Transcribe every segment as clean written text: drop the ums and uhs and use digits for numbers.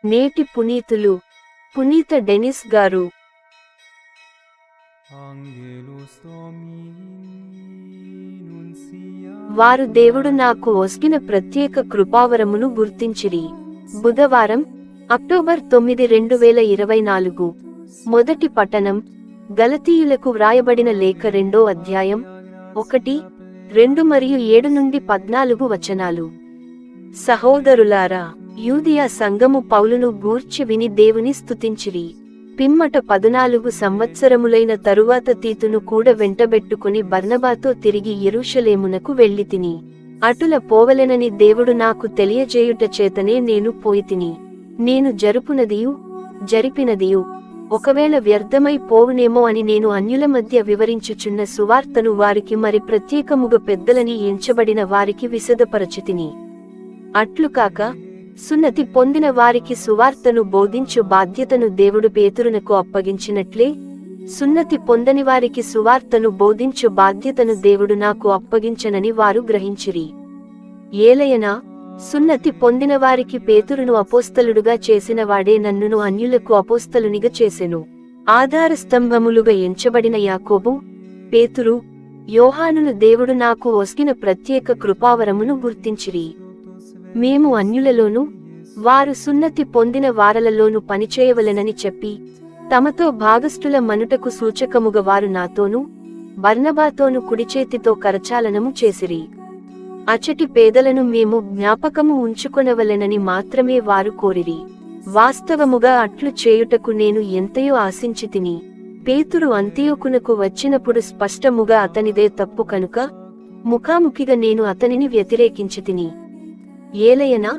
నేటి పునీతులు పునీత డెనిస్ గారు. వారు దేవుడు నాకు ఒస్గిన ప్రత్యేక కృపావరమును గుర్తించిరి. బుధవారం, అక్టోబర్ 9, 2024. మొదటి పఠనం గలతీయులకు వ్రాయబడిన లేఖ 2వ అధ్యాయం 1, 2 మరియు 7 నుండి 14 వచనాలు. సహోదరులారా, యూదియా సంఘము పౌలును గూర్చి విని దేవుని స్తుతించిరి. పిమ్మట 14 సంవత్సరములైన తరువాత తీతును కూడా వెంటబెట్టుకుని బర్నబాతో తిరిగి యెరూషలేమునకు వెళ్ళితిని. అటుల పోవలెనని దేవుడు నాకు తెలియజేయుట చేతనే నేను పోయితిని. నేను జరిపినదియు ఒకవేళ వ్యర్థమై పోవునేమో అని నేను అన్యుల మధ్య వివరించుచున్న సువార్తను వారికి మరి ప్రత్యేకముగా పెద్దలని ఎంచబడిన వారికి విశదపరచితిని. అట్లుకాక సున్నతి పొందిన వారికి సువార్తను బోధించు బాధ్యతను దేవుడు పేతురునకు అప్పగించినట్లే, సున్నతి పొందని వారికి సువార్తను బోధించు బాధ్యతను దేవుడు నాకు అప్పగించనని వారు గ్రహించిరి. ఏలయనా, సున్నతి పొందిన వారికి పేతురును అపోస్తలుడుగా చేసిన వాడే నన్నును అన్యులకు అపోస్తలునిగా చేసెను. ఆధారస్తంభములుగా ఎంచబడిన యాకోబు, పేతురు, యోహానులు దేవుడు నాకు ఒస్గిన ప్రత్యేక కృపావరమును గుర్తించిరి. మేము అన్యులలోనూ వారు సున్నతి పొందిన వారలలోనూ పనిచేయవలెనని చెప్పి తమతో భాగస్థుల మనుటకు సూచకముగా వారు నాతోనూ బర్నబాతోనూ కుడిచేతితో కరచాలనము చేసిరి. అచటి పేదలను మేము జ్ఞాపకము ఉంచుకొనవలెనని మాత్రమే వారు కోరిరి. వాస్తవముగా అట్లు చేయుటకు నేను ఎంతయో ఆశించితిని. పేతురు అంతియోకునకు వచ్చినప్పుడు స్పష్టముగా అతనిదే తప్పు కనుక ముఖాముఖిగా నేను అతనిని వ్యతిరేకించితిని. ఏలయనా,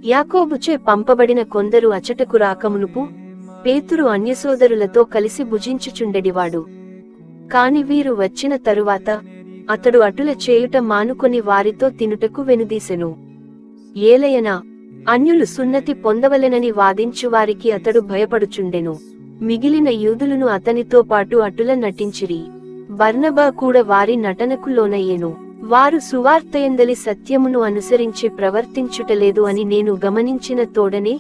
యాకోబుచే పంపబడిన కొందరు అచటకు రాకమునుపు పేతురు అన్యసోదరులతో కలిసి భుజించుచుండెడివాడు. కాని వీరు వచ్చిన తరువాత అతడు అటుల చేయుట మానుకొని వారితో తినుటకు వెనుదీసెను. ఏలయనా, అన్యులు సున్నతి పొందవలెనని వాదించువారికి అతడు భయపడుచుండెను. మిగిలిన యూదులను అతనితో పాటు అటుల నటించిరి. బర్నబా కూడా వారి నటనకు లోనయ్యెను. వారు సువార్తయందలి సత్యమును అనుసరించి ప్రవర్తించుటలేదు అని నేను గమనించిన తోడనే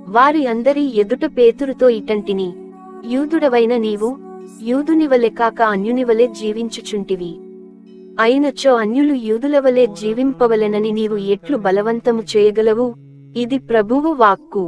వారి అందరి ఎదుట పేతురుతో ఇటంటిని, యూదుడవైన నీవు యూదునివలె కాక అన్యునివలె జీవించుచుంటివి. అయినచో అన్యులు యూదులవలె జీవింపవలెనని నీవు ఎట్లు బలవంతము చేయగలవు? ఇది ప్రభువు వాక్కు.